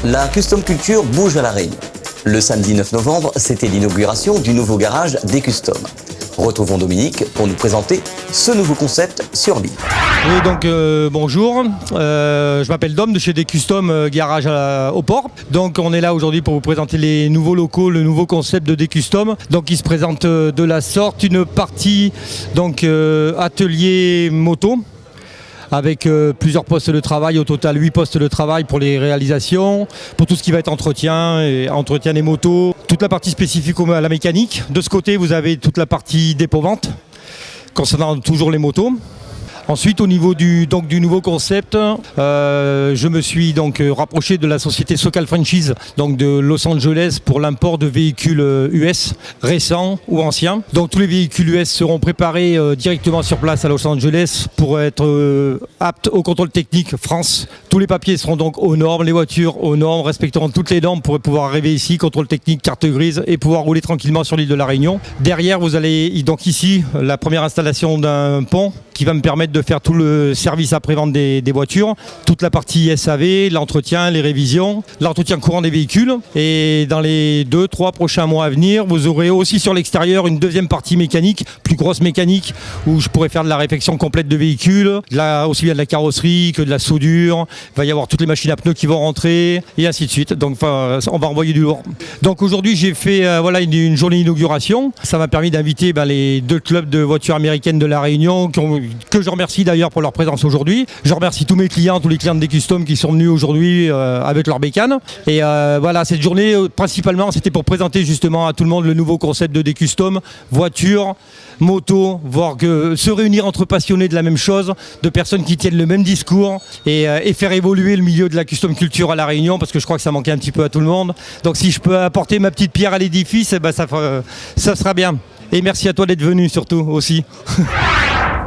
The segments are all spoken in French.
La Custom Culture bouge à La Réunion. Le samedi 9 novembre, c'était l'inauguration du nouveau garage des Custom. Retrouvons Dominique pour nous présenter ce nouveau concept sur l'île. Oui, donc bonjour, je m'appelle Dom de chez des Custom Garage au port. Donc on est là aujourd'hui pour vous présenter les nouveaux locaux, le nouveau concept de des Custom. Donc il se présente de la sorte, une partie donc atelier moto, avec plusieurs postes de travail, au total 8 postes de travail pour les réalisations, pour tout ce qui va être entretien des motos, toute la partie spécifique à la mécanique. De ce côté, vous avez toute la partie dépôt-vente, concernant toujours les motos. Ensuite, au niveau du nouveau concept, je me suis donc rapproché de la société Socal Franchise, donc de Los Angeles, pour l'import de véhicules US récents ou anciens. Donc tous les véhicules US seront préparés directement sur place à Los Angeles pour être aptes au contrôle technique France. Tous les papiers seront donc aux normes, les voitures aux normes, respecteront toutes les normes pour pouvoir arriver ici, contrôle technique, carte grise et pouvoir rouler tranquillement sur l'île de la Réunion. Derrière, vous allez donc ici la première installation d'un pont qui va me permettre de faire tout le service après-vente des voitures, toute la partie SAV, l'entretien, les révisions, l'entretien courant des véhicules. Et dans les 2-3 prochains mois à venir, vous aurez aussi sur l'extérieur une deuxième partie mécanique, plus grosse mécanique, où je pourrai faire de la réfection complète de véhicules, aussi bien de la carrosserie que de la soudure. Il va y avoir toutes les machines à pneus qui vont rentrer, et ainsi de suite. Donc on va envoyer du lourd. Donc aujourd'hui, j'ai fait une journée d'inauguration. Ça m'a permis d'inviter les 2 clubs de voitures américaines de La Réunion, que je remercie d'ailleurs pour leur présence aujourd'hui. Je remercie tous mes clients, tous les clients de des Custom qui sont venus aujourd'hui avec leur bécane. Et cette journée, principalement, c'était pour présenter justement à tout le monde le nouveau concept de des Custom, voiture, moto, voir que se réunir entre passionnés de la même chose, de personnes qui tiennent le même discours et faire évoluer le milieu de la Custom Culture à La Réunion, parce que je crois que ça manquait un petit peu à tout le monde. Donc si je peux apporter ma petite pierre à l'édifice, ça sera bien. Et merci à toi d'être venu surtout aussi.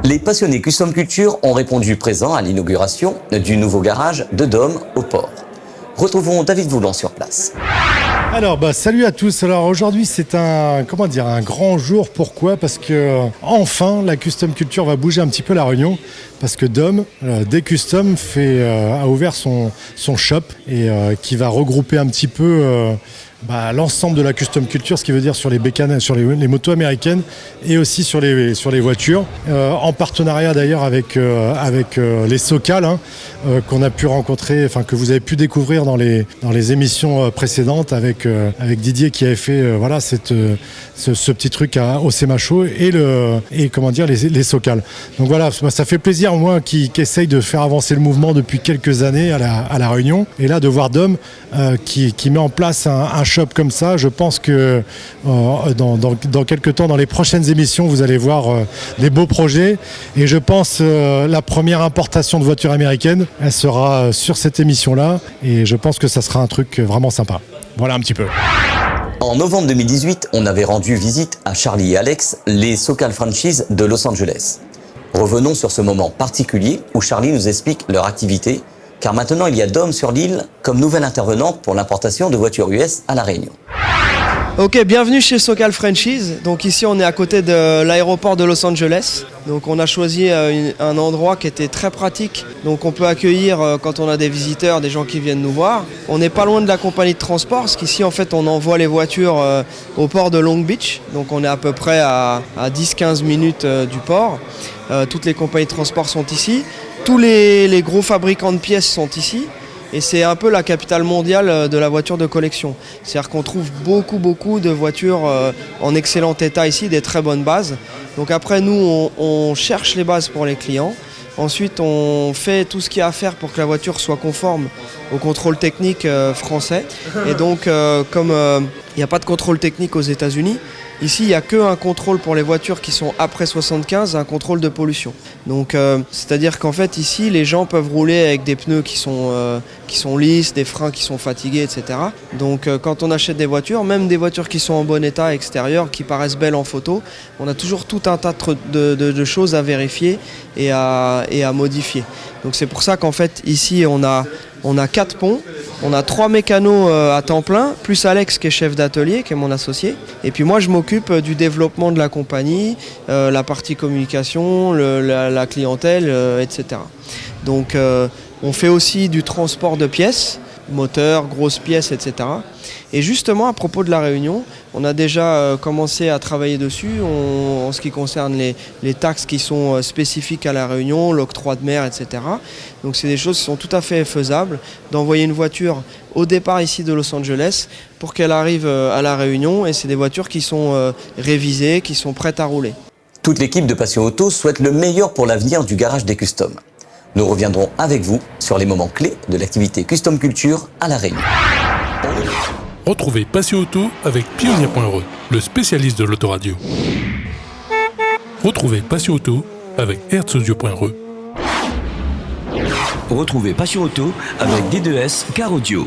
Les passionnés Custom Culture ont répondu présent à l'inauguration du nouveau garage de Dom au port. Retrouvons David Voulant sur place. Alors salut à tous. Alors aujourd'hui c'est un grand jour. Pourquoi? Parce que enfin la Custom Culture va bouger un petit peu La Réunion, parce que Dom des Custom a ouvert son shop et qui va regrouper un petit peu l'ensemble de la Custom Culture, ce qui veut dire sur les bécanes, sur les motos américaines et aussi sur les voitures, en partenariat d'ailleurs avec les Socal, qu'on a pu rencontrer, que vous avez pu découvrir dans les émissions précédentes avec Didier qui avait fait ce petit truc au Sémacho et les Socal. Donc voilà, ça fait plaisir moi qui essaye de faire avancer le mouvement depuis quelques années à la Réunion, et là de voir Dom qui met en place un shop comme ça. Je pense que dans quelques temps, dans les prochaines émissions, vous allez voir des beaux projets, et je pense la première importation de voitures américaines, elle sera sur cette émission-là, et je pense que ça sera un truc vraiment sympa. Voilà un petit peu. En novembre 2018, on avait rendu visite à Charlie et Alex, les Socal Franchise de Los Angeles. Revenons sur ce moment particulier où Charlie nous explique leur activité, car maintenant il y a Dom sur l'île comme nouvelle intervenante pour l'importation de voitures US à La Réunion. Ok, bienvenue chez Socal Franchise. Donc ici on est à côté de l'aéroport de Los Angeles. Donc on a choisi un endroit qui était très pratique. Donc on peut accueillir quand on a des visiteurs, des gens qui viennent nous voir. On n'est pas loin de la compagnie de transport, parce qu'ici en fait on envoie les voitures au port de Long Beach. Donc on est à peu près à 10-15 minutes du port. Toutes les compagnies de transport sont ici. Tous les gros fabricants de pièces sont ici. Et c'est un peu la capitale mondiale de la voiture de collection. C'est-à-dire qu'on trouve beaucoup de voitures en excellent état ici, des très bonnes bases. Donc après, nous, on cherche les bases pour les clients. Ensuite, on fait tout ce qu'il y a à faire pour que la voiture soit conforme au contrôle technique français. Et donc, comme il n'y a pas de contrôle technique aux États-Unis, ici, il n'y a qu'un contrôle pour les voitures qui sont après 75, un contrôle de pollution. Donc, c'est-à-dire qu'en fait, ici, les gens peuvent rouler avec des pneus qui sont lisses, des freins qui sont fatigués, etc. Donc, quand on achète des voitures, même des voitures qui sont en bon état extérieur, qui paraissent belles en photo, on a toujours tout un tas de choses à vérifier et à modifier. Donc, c'est pour ça qu'en fait, ici, on a 4 ponts. On a 3 mécanos à temps plein, plus Alex qui est chef d'atelier, qui est mon associé. Et puis moi je m'occupe du développement de la compagnie, la partie communication, la clientèle, etc. Donc on fait aussi du transport de pièces. moteur, grosses pièces, etc. Et justement, à propos de la Réunion, on a déjà commencé à travailler dessus en ce qui concerne les taxes qui sont spécifiques à la Réunion, l'octroi de mer, etc. Donc c'est des choses qui sont tout à fait faisables, d'envoyer une voiture au départ ici de Los Angeles pour qu'elle arrive à la Réunion, et c'est des voitures qui sont révisées, qui sont prêtes à rouler. Toute l'équipe de Passion Auto souhaite le meilleur pour l'avenir du garage des Customs. Nous reviendrons avec vous sur les moments clés de l'activité Custom Culture à La Réunion. Retrouvez Passion Auto avec Pioneer.re, le spécialiste de l'autoradio. Retrouvez Passion Auto avec Herzaudio.re. Retrouvez Passion Auto avec D2S Car Audio.